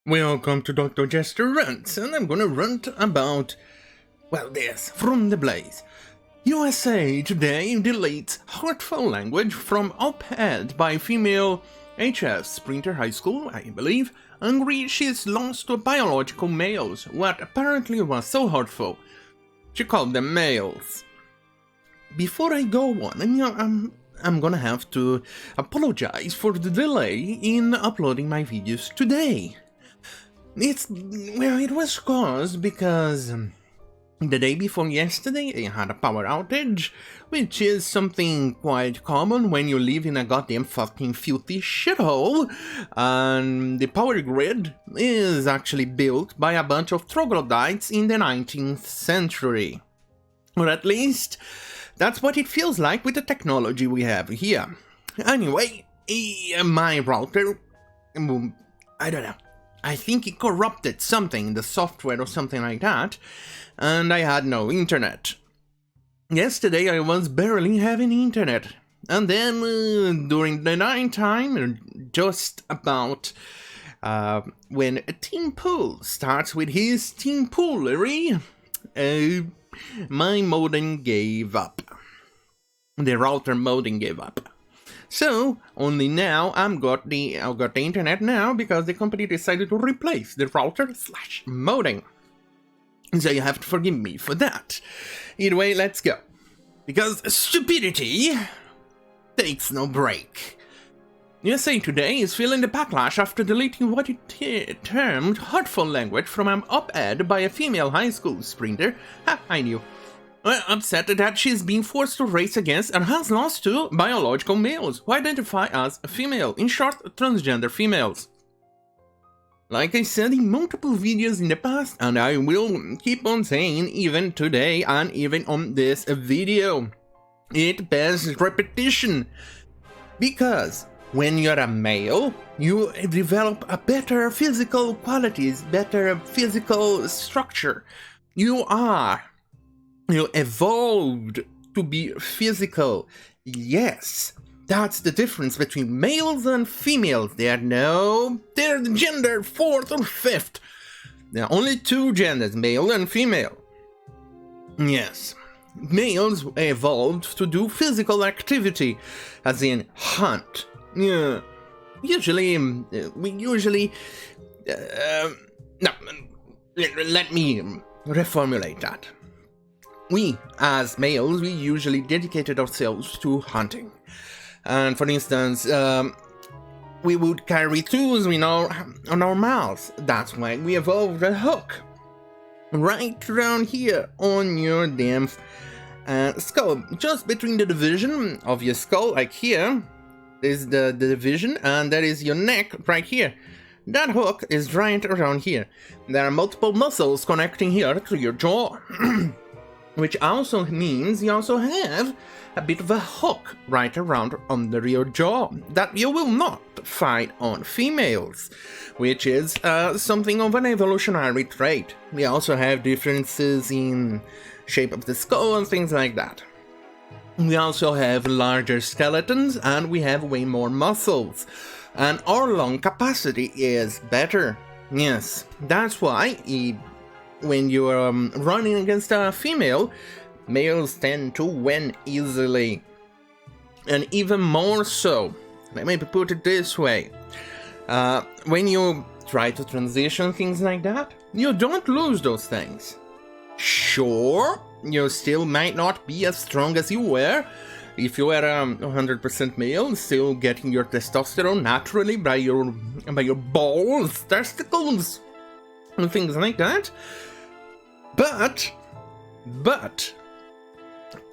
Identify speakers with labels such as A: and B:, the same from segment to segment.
A: Welcome to Dr. Jester Rants, and I'm gonna rant about, well, this, from the blaze. USA Today deletes hurtful language from op-ed by female HF Sprinter High School, I believe, angry she's lost to biological males, what apparently was so hurtful. She called them males. Before I go on, I'm gonna have to apologize for the delay in uploading my videos today. It was caused because the day before yesterday I had a power outage, which is something quite common when you live in a goddamn fucking filthy shithole, and the power grid is actually built by a bunch of troglodytes in the 19th century. Or at least, that's what it feels like with the technology we have here. Anyway, my router, I don't know. I think it corrupted something in the software or something like that, and I had no internet. Yesterday I was barely having internet, and then during the night time, just about when a team pool starts with his team poolery, my modem gave up. The router modem gave up. So, only now I've got the internet now because the company decided to replace the router/modem. So you have to forgive me for that. Either way, let's go. Because stupidity takes no break. USA Today is feeling the backlash after deleting what it termed hurtful language from an op-ed by a female high school sprinter. I knew. Upset that she's being forced to race against and has lost to biological males who identify as female, in short, transgender females. Like I said in multiple videos in the past, and I will keep on saying even today and even on this video, it bears repetition. Because when you're a male, you develop a better physical qualities, better physical structure. You evolved to be physical. Yes, that's the difference between males and females. They're the gender fourth or fifth. There are only two genders, male and female. Yes, males evolved to do physical activity, as in hunt. Yeah, usually, no, let me reformulate that. We, as males, we usually dedicated ourselves to hunting. And for instance, we would carry tools on our mouths. That's why we evolved a hook. Right around here on your damn skull. Just between the division of your skull, like here, is the division, and that is your neck right here. That hook is right around here. There are multiple muscles connecting here to your jaw. Which also means you also have a bit of a hook right around under your jaw that you will not find on females, which is something of an evolutionary trait. We also have differences in shape of the skull and things like that. We also have larger skeletons and we have way more muscles, and our lung capacity is better. Yes, that's why when you're running against a female, males tend to win easily. And even more so, let me put it this way, when you try to transition things like that, you don't lose those things. Sure, you still might not be as strong as you were if you were 100% male, still getting your testosterone naturally by your balls, testicles, and things like that. But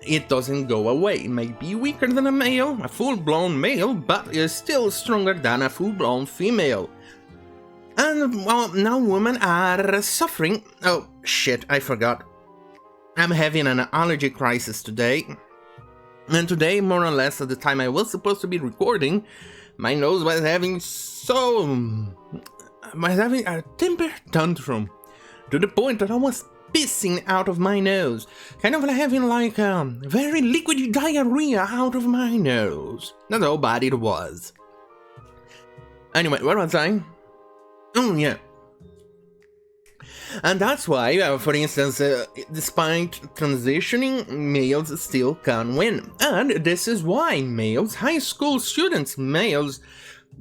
A: it doesn't go away. It may be weaker than a male, a full-blown male, but is still stronger than a full-blown female. And, well, now women are suffering. Oh, shit, I forgot. I'm having an allergy crisis today. And today, more or less, at the time I was supposed to be recording, my nose was having a temper tantrum. To the point that I was pissing out of my nose. Kind of having like very liquid diarrhea out of my nose. That's how bad it was. Anyway, where was I? Oh yeah, And that's why, for instance, despite transitioning, males still can win. And this is why males, high school students, males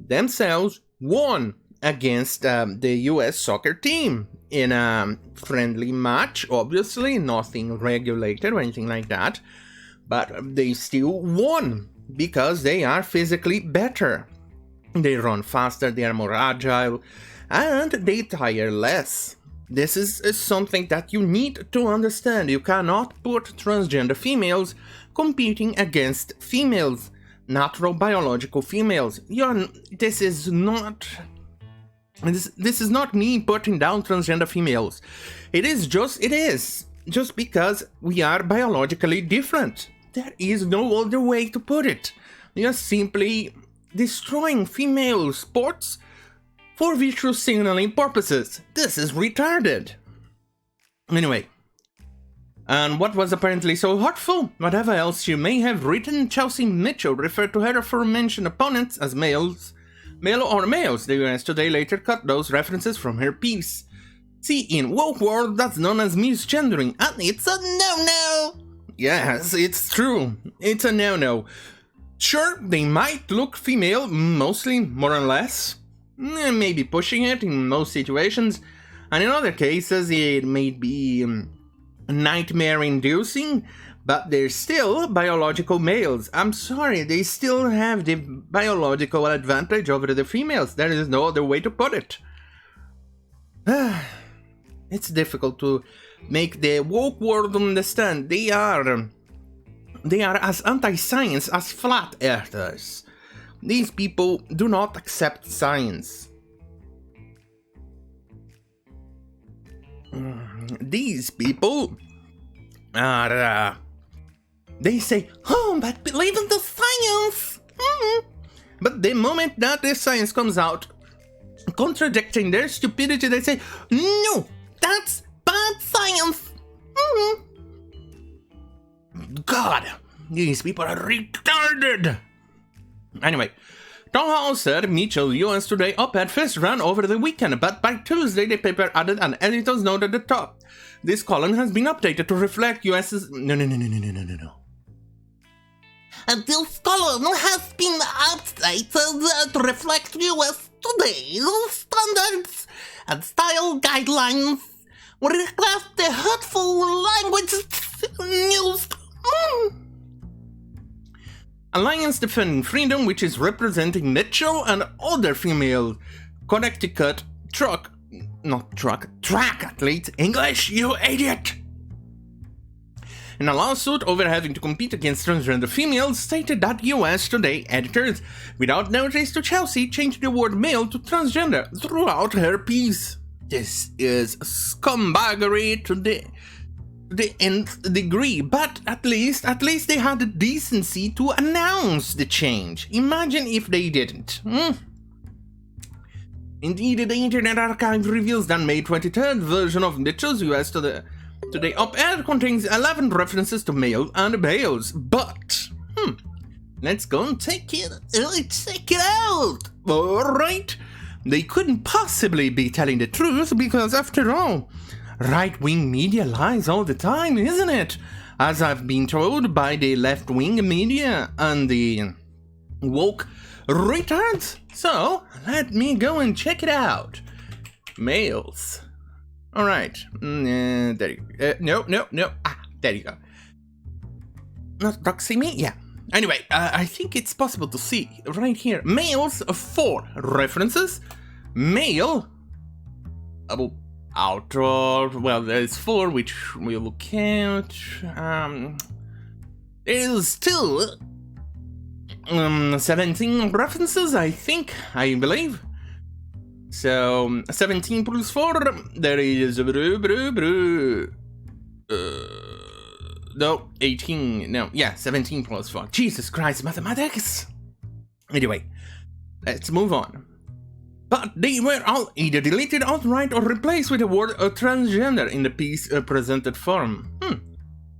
A: themselves won against the US soccer team in a friendly match, obviously, nothing regulated or anything like that, but they still won because they are physically better. They run faster, they are more agile, and they tire less. This is something that you need to understand. You cannot put transgender females competing against females, natural biological females. This is not me putting down transgender females. It is just because we are biologically different. There is no other way to put it. We are simply destroying female sports for virtue signaling purposes. This is retarded. Anyway, and what was apparently so hurtful? Whatever else you may have written, Chelsea Mitchell referred to her aforementioned opponents as male or males. The US Today later cut those references from her piece. See, in woke world, that's known as misgendering, and it's a no-no! Yes, it's true. It's a no-no. Sure, they might look female, mostly, more or less. Maybe pushing it in most situations, and in other cases it may be nightmare-inducing, but they're still biological males. I'm sorry, they still have the biological advantage over the females. There is no other way to put it. It's difficult to make the woke world understand. They are as anti-science as flat earthers. These people do not accept science. These people are, they say, oh, but believe in the science! But the moment that the science comes out, contradicting their stupidity, they say, no, that's bad science! God, these people are retarded! Anyway, Tom Hall said Mitchell US Today op-ed first ran over the weekend, but by Tuesday the paper added an editor's note at the top. This column has been updated to reflect US's... No.
B: And this column has been updated to reflect US Today's standards and style guidelines. We request the hurtful language used.
A: Alliance Defending Freedom, which is representing Mitchell and other female Connecticut track athletes. English, you idiot! In a lawsuit over having to compete against transgender females, stated that US Today editors, without notice to Chelsea, changed the word male to transgender throughout her piece. This is scumbaggery to the nth degree, but at least they had the decency to announce the change. Imagine if they didn't. Indeed, the Internet Archive reveals that May 23rd version of Mitchell's US Today op-ed contains 11 references to male and males, but let's go and check it out. Alright, they couldn't possibly be telling the truth because, after all, right-wing media lies all the time, isn't it? As I've been told by the left-wing media and the woke retards. So, let me go and check it out. Males. Alright. There you go. No. There you go. Not doxing me? Yeah. Anyway, I think it's possible to see right here. Males, 4 references. Male. Outdoor, well, there's 4, which we'll count. There's still 17 references, I believe. So 17 plus 4, there is no, 18, no, yeah, 17 plus 4. Jesus Christ, mathematics! Anyway, let's move on. But they were all either deleted outright or replaced with the word transgender in the piece presented form.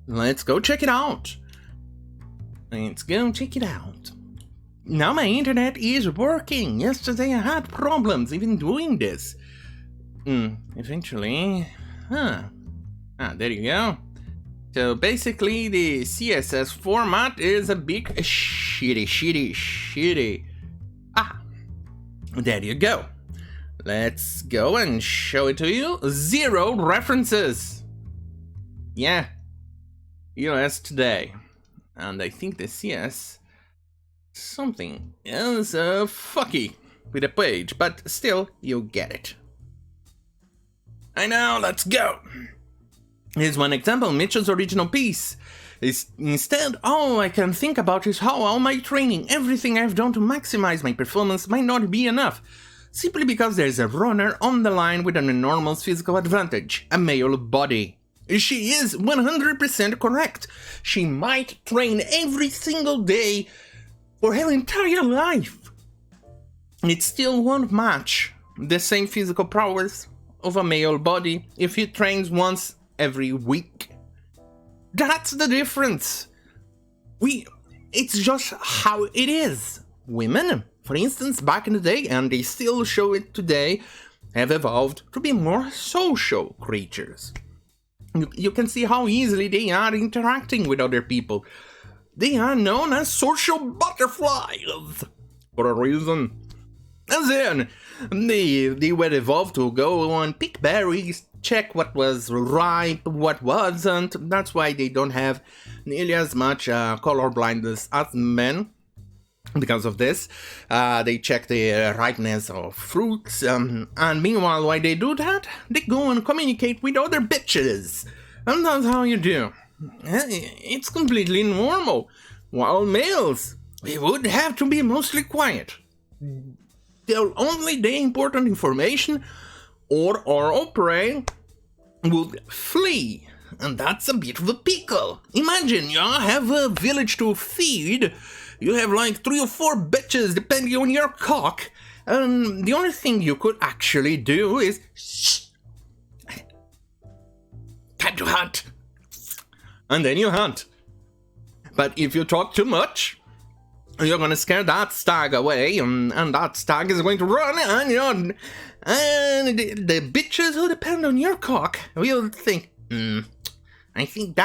A: Let's go check it out. Now my internet is working. Yesterday I had problems even doing this. Eventually. Huh. There you go. So basically the CSS format is a bit shitty. There you go. Let's go and show it to you. 0 references. Yeah. USATODAY. And I think the CS something is fucky with the page, but still you get it. I know, let's go. Here's one example, Mitchell's original piece. Instead, all I can think about is how all my training, everything I've done to maximize my performance might not be enough. Simply because there's a runner on the line with an enormous physical advantage, a male body. She is 100% correct. She might train every single day for her entire life. It still won't match the same physical prowess of a male body if he trains once every week. That's the difference. It's just how it is. Women, for instance, back in the day, and they still show it today, have evolved to be more social creatures. You can see how easily they are interacting with other people. They are known as social butterflies for a reason. And then they were evolved to go and pick berries, check what was ripe, what wasn't. That's why they don't have nearly as much color blindness as men. Because of this, they check the ripeness of fruits, and meanwhile, while they do that, they go and communicate with other bitches. And that's how you do. It's completely normal. While males, we would have to be mostly quiet. Only the important information or prey would flee. And that's a bit of a pickle. Imagine you have a village to feed. You have like 3 or 4 bitches depending on your cock. And the only thing you could actually do is shh. Time to hunt. And then you hunt. But if you talk too much, you're gonna scare that stag away, and that stag is going to run, and the bitches who depend on your cock will think, I think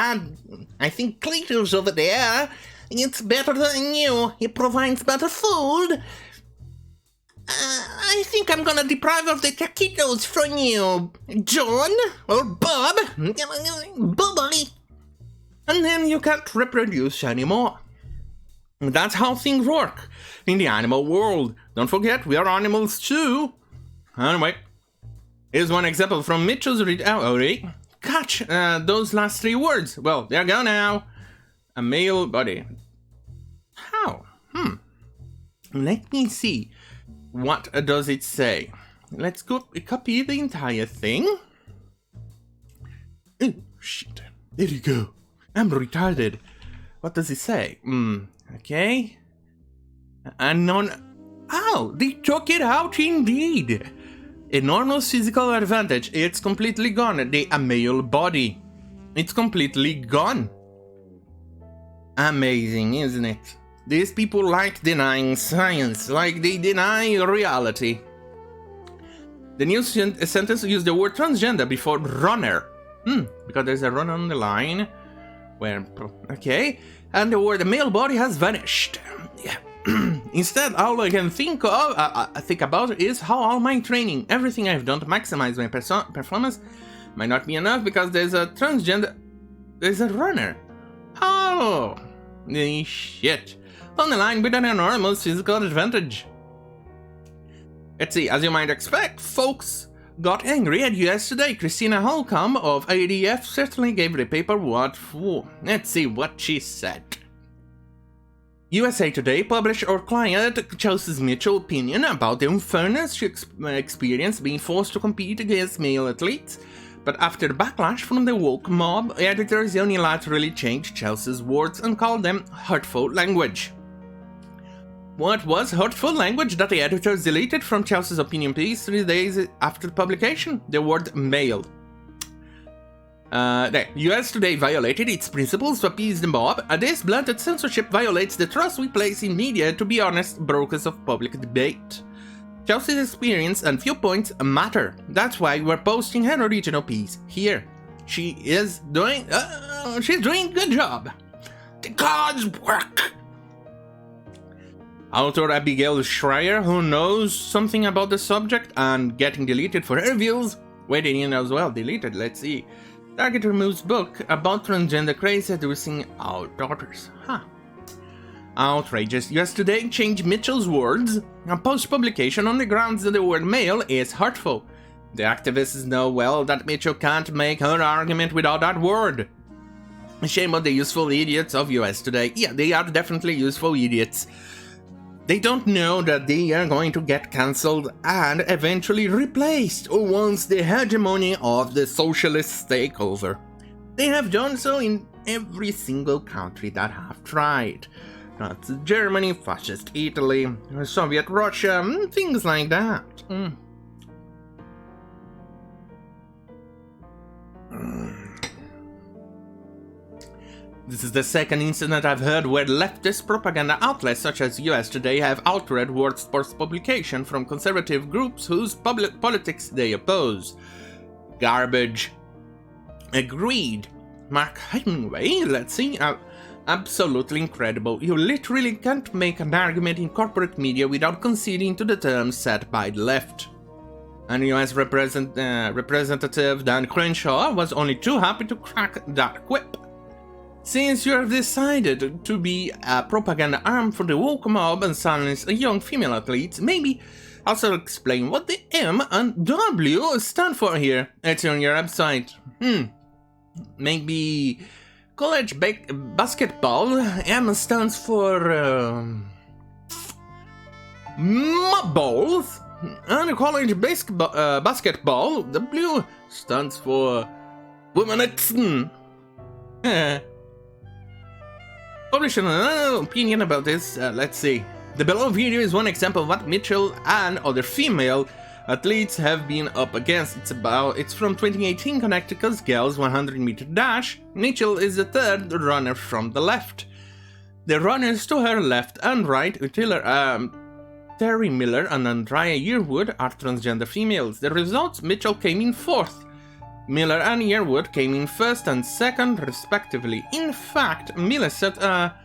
A: Cletus over there, it's better than you. He provides better food. I think I'm gonna deprive of the taquitos from you, John or Bob. Bubbly. And then you can't reproduce anymore. That's how things work in the animal world. Don't forget, we are animals too. Anyway, here's one example from Mitchell's catch those last 3 words. Well, there you go now. A male body. How? Let me see. What does it say? Let's go copy the entire thing. Oh, shit. There you go. I'm retarded. What does it say? Okay. Oh, they took it out indeed. Enormous physical advantage. It's completely gone. A male body. It's completely gone. Amazing, isn't it? These people like denying science, like they deny reality. The new sentence used the word transgender before runner. Because there's a run on the line. Where, okay. And the word male body has vanished. Yeah. Instead, all I can think about is how all my training, everything I've done to maximize my performance, might not be enough because there's a transgender. There's a runner. Oh, shit. On the line with an enormous physical advantage. Let's see, as you might expect, folks got angry at USATODAY. Christina Holcomb of ADF certainly gave the paper what for. Let's see what she said. USATODAY published our client Chelsea Mitchell's opinion about the unfairness she experienced being forced to compete against male athletes, but after the backlash from the woke mob, editors unilaterally changed Chelsea's words and called them hurtful language. What was hurtful language that the editors deleted from Chelsea's opinion piece 3 days after the publication? The word male. USATODAY violated its principles to appease the mob, and this blatant censorship violates the trust we place in media to be honest brokers of public debate. Chelsea's experience and viewpoints matter. That's why we're posting her original piece here. She's doing a good job. The gods work. Author Abigail Schreier, who knows something about the subject and getting deleted for her views, waiting in as well, deleted, let's see. Target removes book about transgender craze seducing our daughters. Huh. Outrageous. USATODAY changed Mitchell's words and post-publication on the grounds that the word male is hurtful. The activists know well that Mitchell can't make her argument without that word. Shame on the useful idiots of USATODAY. Yeah, they are definitely useful idiots. They don't know that they are going to get cancelled and eventually replaced once the hegemony of the socialists take over. They have done so in every single country that have tried. Nazi Germany, Fascist Italy, Soviet Russia, things like that. This is the second incident I've heard where leftist propaganda outlets such as USATODAY have altered words post-publication from conservative groups whose politics they oppose. Garbage. Agreed. Mark Hemingway, let's see. Absolutely incredible. You literally can't make an argument in corporate media without conceding to the terms set by the left. And US Representative Dan Crenshaw was only too happy to crack that quip. Since you have decided to be a propaganda arm for the woke mob and silence young female athletes, maybe also explain what the M and W stand for here. It's on your website. Maybe college basketball. M stands for mob balls. And college basketball. W stands for women. Publishing an opinion about this, let's see. The below video is one example of what Mitchell and other female athletes have been up against. It's from 2018 Connecticut's Girls 100-meter dash. Mitchell is the third runner from the left. The runners to her left and right, Terry Miller and Andrea Yearwood, are transgender females. The results: Mitchell came in fourth. Miller and Yearwood came in first and second, respectively. In fact, Miller set a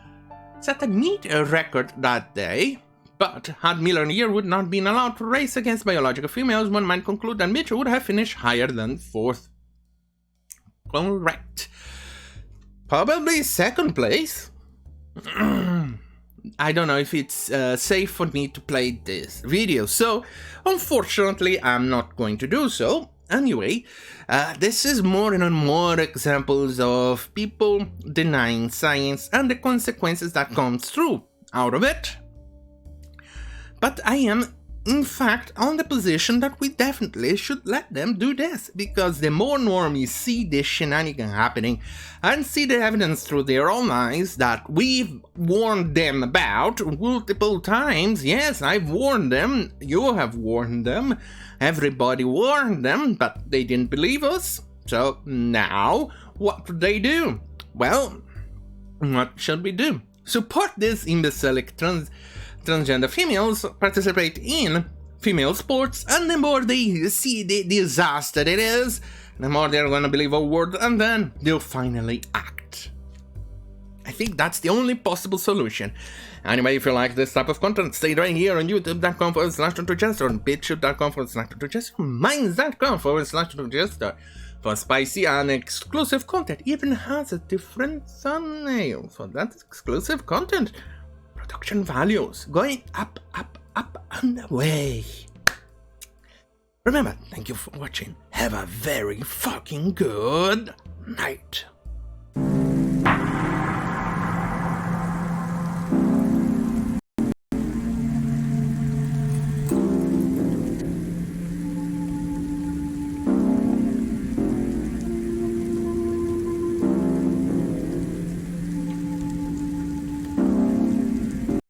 A: neat record that day, but had Miller and Yearwood not been allowed to race against biological females, one might conclude that Mitchell would have finished higher than fourth. Correct. Probably second place. I don't know if it's safe for me to play this video, so unfortunately I'm not going to do so. Anyway, this is more and more examples of people denying science and the consequences that comes through out of it. But I am, in fact, on the position that we definitely should let them do this, because the more normies see this shenanigan happening and see the evidence through their own eyes that we've warned them about multiple times. Yes, I've warned them, you have warned them, everybody warned them, but they didn't believe us. So now, what do they do? Well, what should we do? Support these imbecilic transgender females, participate in female sports, and the more they see the disaster it is, the more they're gonna believe our word, and then they'll finally act. I think that's the only possible solution. Anyway, if you like this type of content, stay right here on youtube.com/Jester, on bitchute.com/Jester, minds.com/Jester. For spicy and exclusive content, even has a different thumbnail for that exclusive content. Production values going up and away. Remember, thank you for watching. Have a very fucking good night.